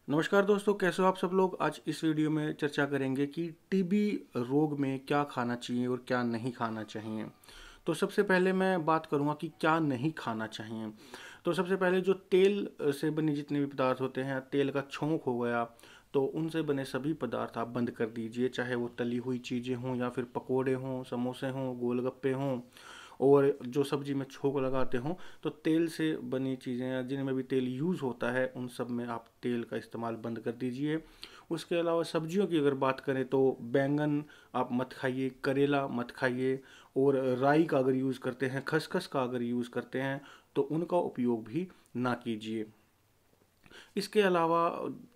नमस्कार दोस्तों, कैसे हो आप सब लोग। आज इस वीडियो में चर्चा करेंगे कि टीबी रोग में क्या खाना चाहिए और क्या नहीं खाना चाहिए। तो सबसे पहले मैं बात करूंगा कि क्या नहीं खाना चाहिए। तो सबसे पहले जो तेल से बने जितने भी पदार्थ होते हैं, तेल का छोंक हो गया, तो उनसे बने सभी पदार्थ आप बंद कर दीजिए, चाहे वो तली हुई चीज़ें हों या फिर पकोड़े हों, समोसे हों, गोलगप्पे हों। और जो सब्जी में छोंक लगाते हों, तो तेल से बनी चीज़ें या जिनमें भी तेल यूज़ होता है उन सब में आप तेल का इस्तेमाल बंद कर दीजिए। उसके अलावा सब्जियों की अगर बात करें तो बैंगन आप मत खाइए, करेला मत खाइए, और राई का अगर यूज़ करते हैं, खसखस का अगर यूज़ करते हैं तो उनका उपयोग भी ना कीजिए। इसके अलावा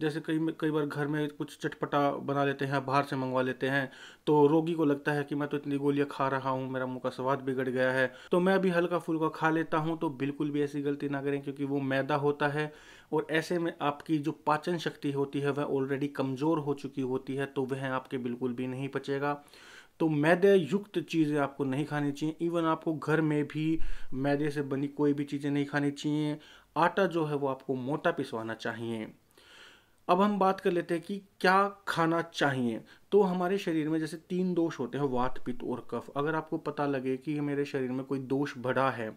जैसे कई कई बार घर में कुछ चटपटा बना लेते हैं, बाहर से मंगवा लेते हैं, तो रोगी को लगता है कि मैं तो इतनी गोलियां खा रहा हूँ, मेरा मुंह का स्वाद बिगड़ गया है, तो मैं भी हल्का फुल्का खा लेता हूँ। तो बिल्कुल भी ऐसी गलती ना करें, क्योंकि वो मैदा होता है और ऐसे में आपकी जो पाचन शक्ति होती है वह ऑलरेडी कमज़ोर हो चुकी होती है, तो वह आपके बिल्कुल भी नहीं पचेगा। तो मैदे युक्त चीज़ें आपको नहीं खानी चाहिए। इवन आपको घर में भी मैदे से बनी कोई भी चीज़ें नहीं खानी चाहिए। आटा जो है वो आपको मोटा पिसवाना चाहिए। अब हम बात कर लेते हैं कि क्या खाना चाहिए। तो हमारे शरीर में जैसे तीन दोष होते हैं, वात, पित्त और कफ। अगर आपको पता लगे कि मेरे शरीर में कोई दोष बढ़ा है,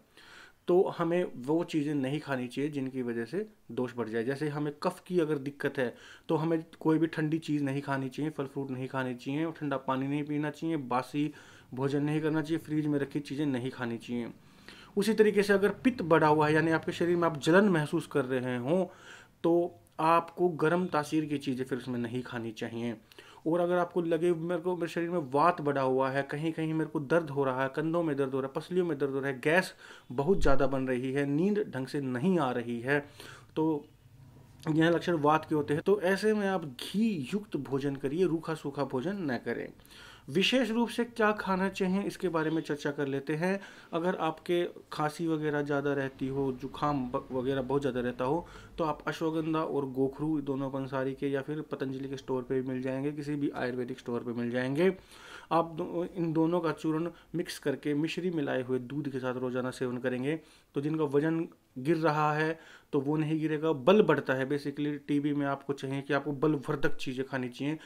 तो हमें वो चीज़ें नहीं खानी चाहिए जिनकी वजह से दोष बढ़ जाए। जैसे हमें कफ की अगर दिक्कत है, तो हमें कोई भी ठंडी चीज़ नहीं खानी चाहिए, फल फ्रूट नहीं खाने चाहिए, ठंडा पानी नहीं पीना चाहिए, बासी भोजन नहीं करना चाहिए, फ्रिज में रखी चीज़ें नहीं खानी चाहिए। उसी तरीके से अगर पित्त बढ़ा हुआ है, यानी आपके शरीर में आप जलन महसूस कर रहे हों, तो आपको गर्म तासीर की चीज़ें फिर उसमें नहीं खानी चाहिए। और अगर आपको लगे मेरे शरीर में वात बढ़ा हुआ है, कहीं कहीं मेरे को दर्द हो रहा है, कंधों में दर्द हो रहा है, पसलियों में दर्द हो रहा है, गैस बहुत ज़्यादा बन रही है, नींद ढंग से नहीं आ रही है, तो यह लक्षण वात के होते हैं। तो ऐसे में आप घी युक्त भोजन करिए, रूखा सूखा भोजन न करें। विशेष रूप से क्या खाना चाहिए इसके बारे में चर्चा कर लेते हैं। अगर आपके खांसी वगैरह ज़्यादा रहती हो, जुखाम वगैरह बहुत ज़्यादा रहता हो, तो आप अश्वगंधा और गोखरू दोनों पंसारी के या फिर पतंजलि के स्टोर पे मिल जाएंगे, किसी भी आयुर्वेदिक स्टोर पे मिल जाएंगे। आप इन दोनों का चूर्ण मिक्स करके मिश्री मिलाए हुए दूध के साथ रोजाना सेवन करेंगे, तो जिनका वजन गिर रहा है तो वो नहीं गिरेगा, बल बढ़ता है। बेसिकली टीबी में आपको चाहिए कि आपको बलवर्धक चीज़ें खानी चाहिए,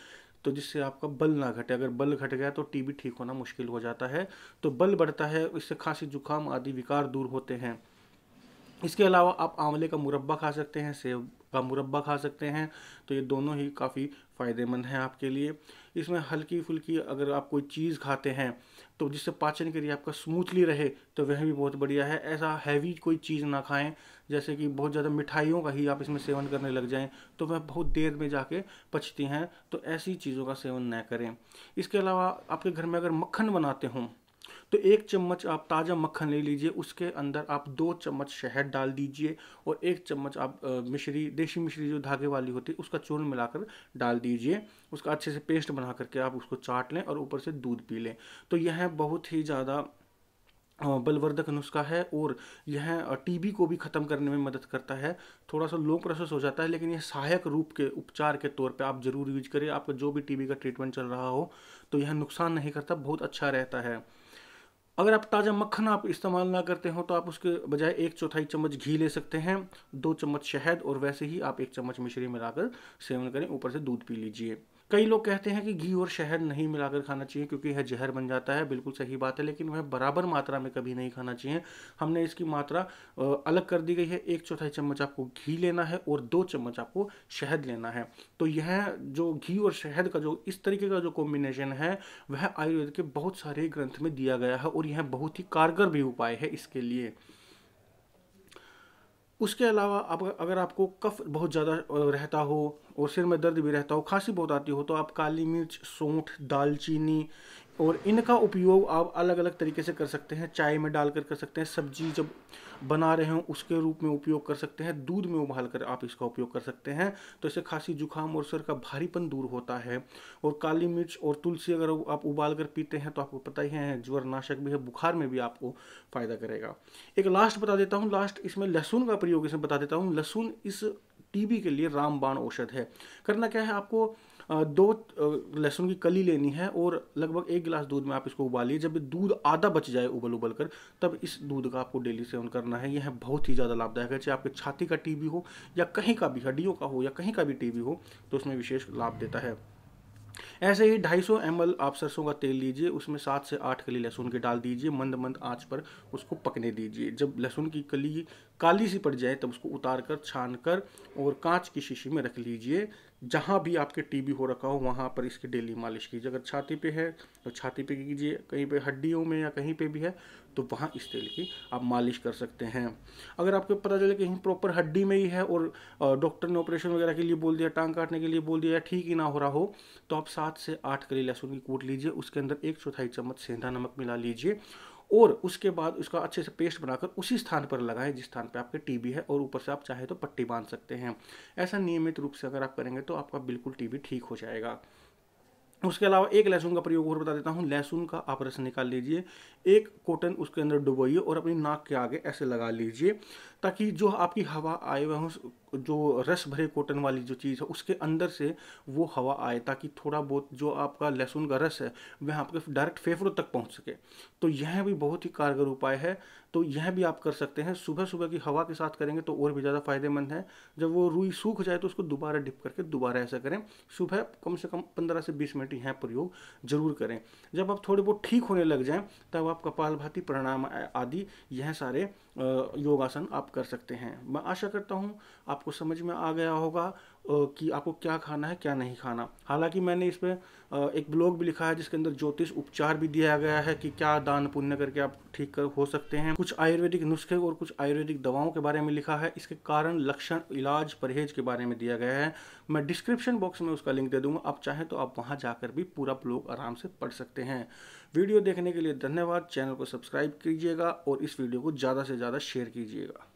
तो जिससे आपका बल ना घटे। अगर बल घट गया तो टीबी ठीक होना मुश्किल हो जाता है। तो बल बढ़ता है, इससे खांसी जुकाम आदि विकार दूर होते हैं। इसके अलावा आप आंवले का मुरब्बा खा सकते हैं, सेब का मुरब्बा खा सकते हैं, तो ये दोनों ही काफ़ी फ़ायदेमंद हैं आपके लिए। इसमें हल्की फुल्की अगर आप कोई चीज़ खाते हैं तो जिससे पाचन क्रिया आपका स्मूथली रहे, तो वह भी बहुत बढ़िया है। ऐसा हैवी कोई चीज़ ना खाएं, जैसे कि बहुत ज़्यादा मिठाइयों का ही आप इसमें सेवन करने लग जाएं, तो वह बहुत देर में जाके पचती हैं, तो ऐसी चीज़ों का सेवन न करें। इसके अलावा आपके घर में अगर मक्खन बनाते हों, तो एक चम्मच आप ताज़ा मक्खन ले लीजिए, उसके अंदर आप 2 चम्मच शहद डाल दीजिए, और 1 चम्मच आप मिश्री, देशी मिश्री जो धागे वाली होती है, उसका चूर्ण मिलाकर डाल दीजिए। उसका अच्छे से पेस्ट बना करके आप उसको चाट लें और ऊपर से दूध पी लें। तो यह बहुत ही ज़्यादा बलवर्धक नुस्खा है, और यह टीबी को भी ख़त्म करने में मदद करता है। थोड़ा सा लो प्रोसेस हो जाता है, लेकिन यह सहायक रूप के उपचार के तौर पे आप ज़रूर यूज करें। आपका जो भी टीबी का ट्रीटमेंट चल रहा हो, तो यह नुकसान नहीं करता, बहुत अच्छा रहता है। अगर आप ताज़ा मक्खन आप इस्तेमाल ना करते हो, तो आप उसके बजाय 1/4 चम्मच घी ले सकते हैं, 2 चम्मच शहद, और वैसे ही आप 1 चम्मच मिश्री मिलाकर सेवन करें, ऊपर से दूध पी लीजिए। कई लोग कहते हैं कि घी और शहद नहीं मिलाकर खाना चाहिए क्योंकि यह जहर बन जाता है। बिल्कुल सही बात है, लेकिन वह बराबर मात्रा में कभी नहीं खाना चाहिए। हमने इसकी मात्रा अलग कर दी गई है। 1/4 चम्मच आपको घी लेना है और 2 चम्मच आपको शहद लेना है। तो यह जो घी और शहद का जो इस तरीके का जो कॉम्बिनेशन है, वह आयुर्वेद के बहुत सारे ग्रंथ में दिया गया है, और यह बहुत ही कारगर भी उपाय है इसके लिए। उसके अलावा अब अगर आपको कफ बहुत ज़्यादा रहता हो और सिर में दर्द भी रहता हो, खांसी बहुत आती हो, तो आप काली मिर्च, सौंठ, दालचीनी और इनका उपयोग आप अलग अलग तरीके से कर सकते हैं। चाय में डालकर कर सकते हैं, सब्जी जब बना रहे हो उसके रूप में उपयोग कर सकते हैं, दूध में उबाल कर आप इसका उपयोग कर सकते हैं। तो इससे खांसी जुकाम और सिर का भारीपन दूर होता है। और काली मिर्च और तुलसी अगर आप उबाल कर पीते हैं, तो आपको पता ही है ज्वर नाशक भी है, बुखार में भी आपको फ़ायदा करेगा। एक लास्ट बता देता हूँ, लास्ट इसमें लहसुन का प्रयोग इसमें बता देता हूँ। लहसुन इस टीबी के लिए रामबाण औषध है। करना क्या है आपको, दो लहसुन की कली लेनी है और लगभग 1 गिलास दूध में आप इसको उबालिए। जब दूध आधा बच जाए उबल उबल कर, तब इस दूध का आपको डेली सेवन करना है। यह बहुत ही ज़्यादा लाभदायक है, चाहे आपके छाती का टीबी हो या कहीं का भी, हड्डियों का हो या कहीं का भी टीबी हो, तो उसमें विशेष लाभ देता है। ऐसे ही 250 ml आप सरसों का तेल लीजिए, उसमें 7 से 8 कली लहसुन की डाल दीजिए, मंद मंद आंच पर उसको पकने दीजिए। जब लहसुन की कली काली सी पड़ जाए तब उसको उतार कर, छान कर और कांच की शीशी में रख लीजिए। जहाँ भी आपके टीबी हो रखा हो वहाँ पर इसकी डेली मालिश कीजिए। अगर छाती पे है तो छाती पे कीजिए, कहीं पे हड्डियों में या कहीं पे भी है तो वहाँ इस तेल की आप मालिश कर सकते हैं। अगर आपको पता चले कहीं प्रॉपर हड्डी में ही है और डॉक्टर ने ऑपरेशन वगैरह के लिए बोल दिया, टांग काटने के लिए बोल दिया, या ठीक ही ना हो रहा हो, तो आप 7 से 8 कली लहसुन की कूट लीजिए, उसके अंदर 1/4 चम्मच सेंधा नमक मिला लीजिए और उसके बाद उसका अच्छे से पेस्ट बनाकर उसी स्थान पर लगाएं जिस स्थान पर आपके टीबी है, और ऊपर से आप चाहे तो पट्टी बांध सकते हैं। ऐसा नियमित रूप से अगर आप करेंगे तो आपका बिल्कुल टीबी ठीक हो जाएगा। उसके अलावा एक लहसुन का प्रयोग और बता देता हूँ। लहसुन का आप रस निकाल लीजिए, एक कॉटन उसके अंदर डुबोइए और अपनी नाक के आगे ऐसे लगा लीजिए, ताकि जो आपकी हवा आए वह जो रस भरे कॉटन वाली जो चीज़ है उसके अंदर से वो हवा आए, ताकि थोड़ा बहुत जो आपका लहसुन का रस है वह आपके डायरेक्ट फेफड़ों तक पहुंच सके। तो यह भी बहुत ही कारगर उपाय है, तो यह भी आप कर सकते हैं। सुबह सुबह की हवा के साथ करेंगे तो और भी ज़्यादा फायदेमंद है। जब वो रुई सूख जाए तो उसको दोबारा डिप करके दोबारा ऐसा करें। सुबह कम से कम 15 से 20 मिनट यह प्रयोग जरूर करें। जब आप थोड़े बहुत ठीक होने लग जाएं तब आप कपालभाति, प्राणायाम आदि यह सारे योगासन आप कर सकते हैं। मैं आशा करता हूँ आपको समझ में आ गया होगा कि आपको क्या खाना है क्या नहीं खाना। हालांकि मैंने इस पर एक ब्लॉग भी लिखा है जिसके अंदर ज्योतिष उपचार भी दिया गया है कि क्या दान पुण्य करके आप ठीक कर हो सकते हैं। कुछ आयुर्वेदिक नुस्खे और कुछ आयुर्वेदिक दवाओं के बारे में लिखा है, इसके कारण, लक्षण, इलाज, परहेज के बारे में दिया गया है। मैं डिस्क्रिप्शन बॉक्स में उसका लिंक दे दूंगा, आप चाहें तो आप वहां जाकर भी पूरा ब्लॉग आराम से पढ़ सकते हैं। वीडियो देखने के लिए धन्यवाद। चैनल को सब्सक्राइब कीजिएगा और इस वीडियो को ज़्यादा से ज़्यादा शेयर कीजिएगा।